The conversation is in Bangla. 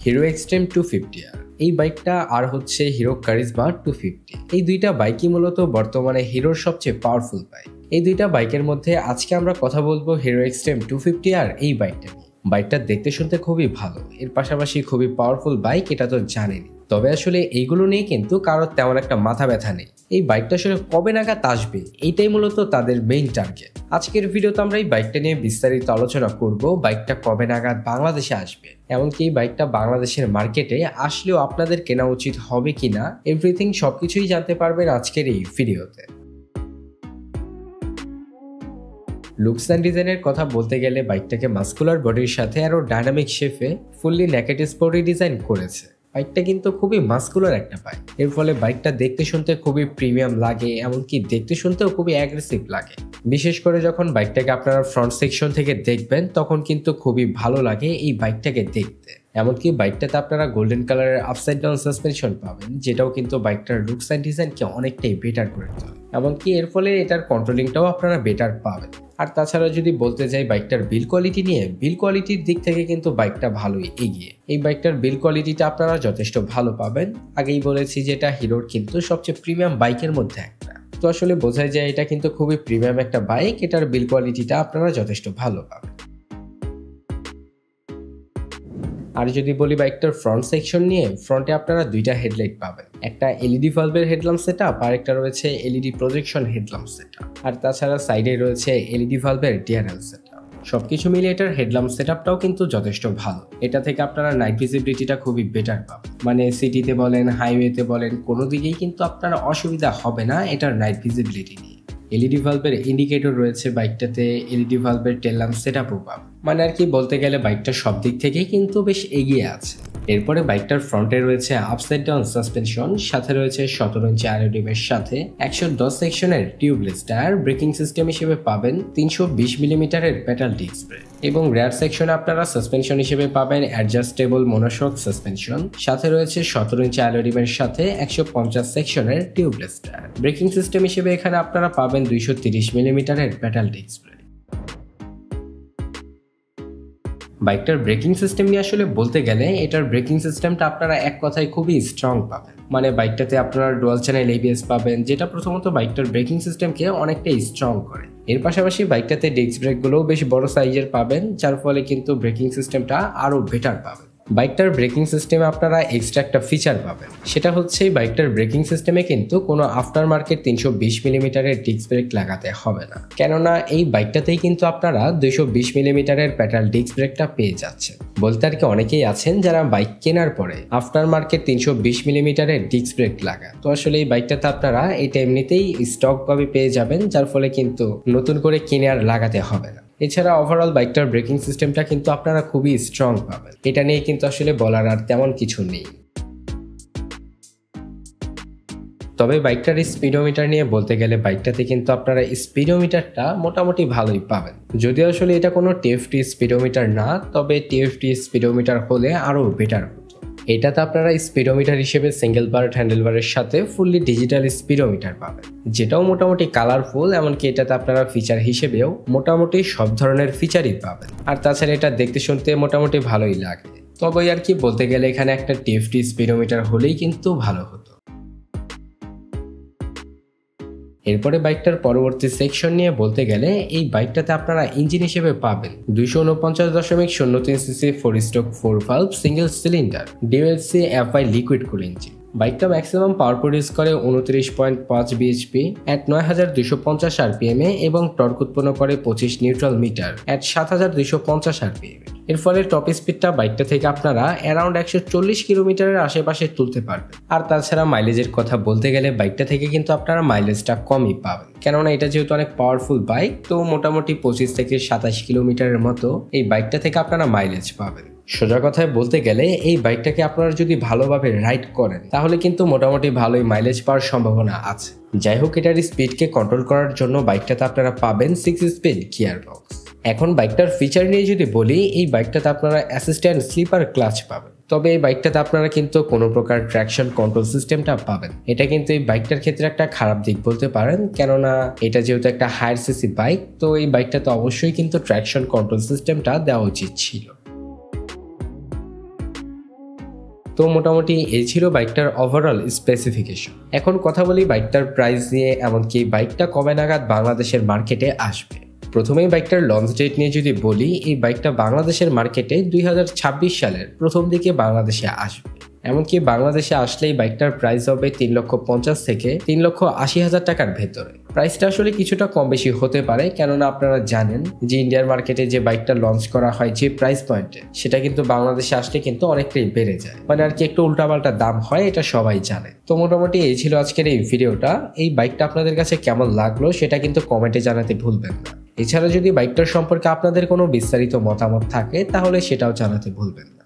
Hero extreme 250R। এই বাইকটা আর হচ্ছে হিরো কারিজমা 250। এই দুইটা বাইকই মূলত বর্তমানে হিরোর সবচেয়ে পাওয়ারফুল বাইক। এই দুইটা বাইকের মধ্যে আজকে আমরা কথা বলবো হিরো এক্সট্রিম 250R এই বাইকটা নিয়ে। বাইকটা দেখতে শুনতে খুবই ভালো, এর পাশাপাশি খুবই পাওয়ারফুল বাইক, এটা তো জানেনি। তবে আসলে এইগুলো নিয়ে কিন্তু কারোর তেমন একটা মাথা ব্যথা নেই। এই বাইকটা আসলে কবে নাগাদ আসবে, এইটাই মূলত তাদের মেইন টার্গেট। আজকের ভিডিওতে আমরা এই বাইকটা নিয়ে বিস্তারিত আলোচনা করব। বাইকটা কবে নাগাদ বাংলাদেশে আসবে, এমনকি এই বাইকটা বাংলাদেশের মার্কেটে আসলেও আপনাদের কেনা উচিত হবে কিনা, এভরিথিং সবকিছুই জানতে পারবেন আজকের এই ভিডিওতে। লুকস অ্যান্ড ডিজাইনের কথা বলতে গেলে বাইকটাকে মাস্কুলার বডির সাথে আরও ডাইনামিক শেপে ফুললি নেকেড স্পোর্টি ডিজাইন করেছে। বাইকটা কিন্তু খুবই মাস্কুলার একটা বাইক, এর ফলে বাইকটা দেখতে শুনতে খুবই প্রিমিয়াম লাগে, এমনকি দেখতে শুনতেও খুবই অ্যাগ্রেসিভ লাগে। বিশেষ করে যখন বাইকটাকে আপনারা ফ্রন্ট সেকশন থেকে দেখবেন তখন কিন্তু খুবই ভালো লাগে এই বাইকটাকে দেখতে। এমনকি বাইকটাতে আপনারা গোল্ডেন কালারের আপসাইড ডাউন সাসপেনশন পাবেন, যেটাও কিন্তু বাইকটার লুকস অ্যান্ড ডিজাইনকে অনেকটাই বেটার করে তোলে। এমনকি এর ফলে এটার কন্ট্রোলিংটাও আপনারা বেটার পাবেন। আর তাছাড়া যদি বলতে যাই বাইকটার বিল কোয়ালিটি নিয়ে, বিল কোয়ালিটির দিক থেকে কিন্তু বাইকটা ভালোই এগিয়ে। এই বাইকটার বিল কোয়ালিটিটা আপনারা যথেষ্ট ভালো পাবেন। আগেই বলেছি যে এটা হিরোর কিন্তু সবচেয়ে প্রিমিয়াম বাইকের মধ্যে একটা, তো আসলে বোঝাই যায় এটা কিন্তু খুবই প্রিমিয়াম একটা বাইক। এটার বিল কোয়ালিটিটা আপনারা যথেষ্ট ভালো পাবেন। আর যদি বলি বাইকটার ফ্রন্ট সেকশন নিয়ে, ফ্রন্টে আপনারা দুইটা হেডলাইট পাবেন, একটা এলইডি ভালভের হেডল্যাম্প সেটআপ আর একটা রয়েছে এলইডি প্রজেকশন হেডল্যাম্প সেটআপ। আর তাছাড়া সাইডে রয়েছে এলইডি ভালভের ডিআরএল সেটআপ। সবকিছু মিলিয়ে এটার হেডল্যাম্প সেটআপটাও কিন্তু যথেষ্ট ভালো। এটা থেকে আপনারা নাইট ভিজিবিলিটিটা খুবই বেটার পাবেন, মানে সিটিতে বলেন হাইওয়েতে বলেন কোনো দিকেই কিন্তু আপনারা অসুবিধা হবে না এটার নাইট ভিজিবিলিটি নিয়ে। এলইডি ভালভের ইন্ডিকেটর রয়েছে বাইকটাতে, এলইডি ভালভের টেল ল্যাম্প সেটআপও পাবেন। মানে আর কি বলতে গেলে বাইকটা সব দিক থেকেই কিন্তু বেশ এগিয়ে আছে। এরপরে বাইকটার ফ্রন্টে রয়েছে আপসাইড ডাউন সাসপেনশন, সাথে রয়েছে 17 ইঞ্চি অ্যালোডিমের সাথে 110 সেকশনের টিউবলেস টায়ার। ব্রেকিং সিস্টেম হিসেবে পাবেন 320 মিলিমিটারের পেডাল ডিস্ক ব্রেক, এবং রেয়ার সেকশনে আপনারা সাসপেনশন হিসেবে পাবেন অ্যাডজাস্টেবল মনোশক সাসপেনশন, সাথে রয়েছে 17 ইঞ্চি অ্যালোডিমের সাথে 150 সেকশনের টিউবলেস টায়ার। ব্রেকিং সিস্টেম হিসেবে এখানে আপনারা পাবেন 230 মিলিমিটারের পেডাল ডিস্ক ব্রেক। বাইকটার ব্রেকিং সিস্টেম নিয়ে আসলে বলতে গেলে এটার ব্রেকিং সিস্টেমটা আপনারা এক কথায় খুবই স্ট্রং পাবেন। মানে বাইকটাতে আপনারা ডুয়াল চ্যানেল এবিএস পাবেন, যেটা প্রথমত বাইকটার ব্রেকিং সিস্টেমকে অনেকটাই স্ট্রং করে। এর পাশাপাশি বাইকটাতে ডিস্ক ব্রেকগুলোও বেশ বড় সাইজের পাবেন, যার ফলে কিন্তু ব্রেকিং সিস্টেমটা আরও বেটার পাবেন। বাইকটার ব্রেকিং সিস্টেমে আপনারা এক্সট্রা একটা ফিচার পাবেন, সেটা হচ্ছে বাইকটার ব্রেকিং সিস্টেমে কিন্তু কোনো আফটার মার্কেট 320 মিলিমিটারের ডিস্ক ব্রেক লাগাতে হবে না, কেননা এই বাইকটাতেই কিন্তু আপনারা 220 মিলিমিটারের পেডাল ডিস্ক ব্রেকটা পেয়ে যাচ্ছেন। বলতে আর কি অনেকেই আছেন যারা বাইক কেনার পরে আফটার মার্কেট 320 মিলিমিটারের ডিস্ক ব্রেক লাগায়, তো আসলে এই বাইকটাতে আপনারা এটা এমনিতেই স্টকভাবে পেয়ে যাবেন, যার ফলে কিন্তু নতুন করে কিনে আর লাগাতে হবে না। এছাড়া ওভারঅল বাইকটার ব্রেকিং সিস্টেমটা কিন্তু আপনারা খুবই স্ট্রং পাবেন, এটা নিয়ে কিন্তু আসলে বলার আর তেমন কিছু নেই। তবে বাইকটার স্পিডোমিটার নিয়ে বলতে গেলে বাইকটাতে কিন্তু আপনারা স্পিডোমিটারটা মোটামুটি ভালোই পাবেন। যদিও আসলে এটা কোনো টিএফটি স্পিডোমিটার না, তবে টিএফটি স্পিডোমিটার হলে আরও বেটার হতো। এটাতে আপনারা স্পিডোমিটার হিসেবে সিঙ্গেল পার্ট হ্যান্ডেলবারের সাথে ফুললি ডিজিটাল স্পিডোমিটার পাবেন, যেটাও মোটামুটি কালারফুল। এমনকি এটাতে আপনারা ফিচার হিসেবেও মোটামুটি সব ধরনের ফিচারই পাবেন। আর তাছাড়া এটা দেখতে শুনতে মোটামুটি ভালোই লাগে। তবে আর কি বলতে গেলে এখানে একটা টিএফটি স্পিডোমিটার হলেই কিন্তু ভালো হতো। এরপরে বাইকটার পরবর্তী সেকশন নিয়ে বলতে গেলে এই বাইকটাতে আপনারা ইঞ্জিন হিসেবে পাবেন 249.03 CC 4 stroke 4 valve single cylinder ডিউএলসি এফআই লিকুইড কুল ইঞ্জিন। বাইকটা ম্যাক্সিমাম পাওয়ার প্রডিউস করে 29.5 বিএইচপি এট 9250 আরপিএম এ, এবং টর্ক উৎপন্ন করে 25 নিউট্রাল মিটার এট 7250 আরপিএম। এর ফলে টপ স্পিডটা বাইকটা থেকে আপনারা অ্যারাউন্ড 140 কিলোমিটারের আশেপাশে তুলতে পারবেন। আর তাছাড়া মাইলেজের কথা বলতে গেলে বাইকটা থেকে কিন্তু আপনারা মাইলেজটা কমই পাবেন, কেননা এটা যেহেতু অনেক পাওয়ারফুল বাইক, তো মোটামুটি 25 থেকে 27 কিলোমিটারের মতো এই বাইকটা থেকে আপনারা মাইলেজ পাবেন। সোজা কথায় বলতে গেলে এই বাইকটাকে আপনারা যদি ভালোভাবে রাইড করেন তাহলে কিন্তু মোটামুটি ভালোই মাইলেজ পাওয়ার সম্ভাবনা আছে। যাই হোক, এটার স্পিডকে কন্ট্রোল করার জন্য বাইকটাতে আপনারা পাবেন 6 স্পিড গিয়ার বক্স। এখন বাইকটার ফিচার নিয়ে যদি বলি, এই বাইকটাতে আপনারা অ্যাসিস্ট্যান্ট স্লিপার ক্লাচ পাবেন, তবে এই বাইকটাতে আপনারা কিন্তু কোনো প্রকার ট্র্যাকশন কন্ট্রোল সিস্টেমটা পাবেন। এটা কিন্তু এই বাইকটার ক্ষেত্রে একটা খারাপ দিক বলতে পারেন, কেননা এটা যেহেতু একটা হায়ার সিসি বাইক, তো এই বাইকটাতে অবশ্যই কিন্তু ট্র্যাকশন কন্ট্রোল সিস্টেমটা দেওয়া উচিত ছিল। তো মোটামুটি এই ছিল বাইকটার ওভারঅল স্পেসিফিকেশন। এখন কথা বলি বাইকটার প্রাইস নিয়ে, এমনকি বাইকটা কবে নাগাদ বাংলাদেশের মার্কেটে আসবে। প্রথমেই বাইকটার লঞ্চ ডেট নিয়ে যদি বলি, এই বাইকটা বাংলাদেশের মার্কেটে 2026 সালের প্রথম দিকে বাংলাদেশে আসবে। এমনকি বাংলাদেশে আসলেই বাইকটার প্রাইস হবে 3,50,000 থেকে 3,80,000 টাকার ভেতরে। প্রাইসটা আসলে কিছুটা কম বেশি হতে পারে, কেননা আপনারা জানেন যে ইন্ডিয়ার মার্কেটে যে বাইকটা লঞ্চ করা হয় যে প্রাইস পয়েন্টে, সেটা কিন্তু বাংলাদেশে আসলে কিন্তু অনেকটাই বেড়ে যায়, মানে আর কি একটু উল্টাপাল্টা দাম হয়, এটা সবাই জানে। তো মোটামুটি এই ছিল আজকের এই ভিডিওটা। এই বাইকটা আপনাদের কাছে কেমন লাগলো সেটা কিন্তু কমেন্টে জানাতে ভুলবেন না। এছাড়া যদি বাইকটার সম্পর্কে আপনাদের কোনো বিস্তারিত মতামত থাকে তাহলে সেটাও জানাতে ভুলবেন না।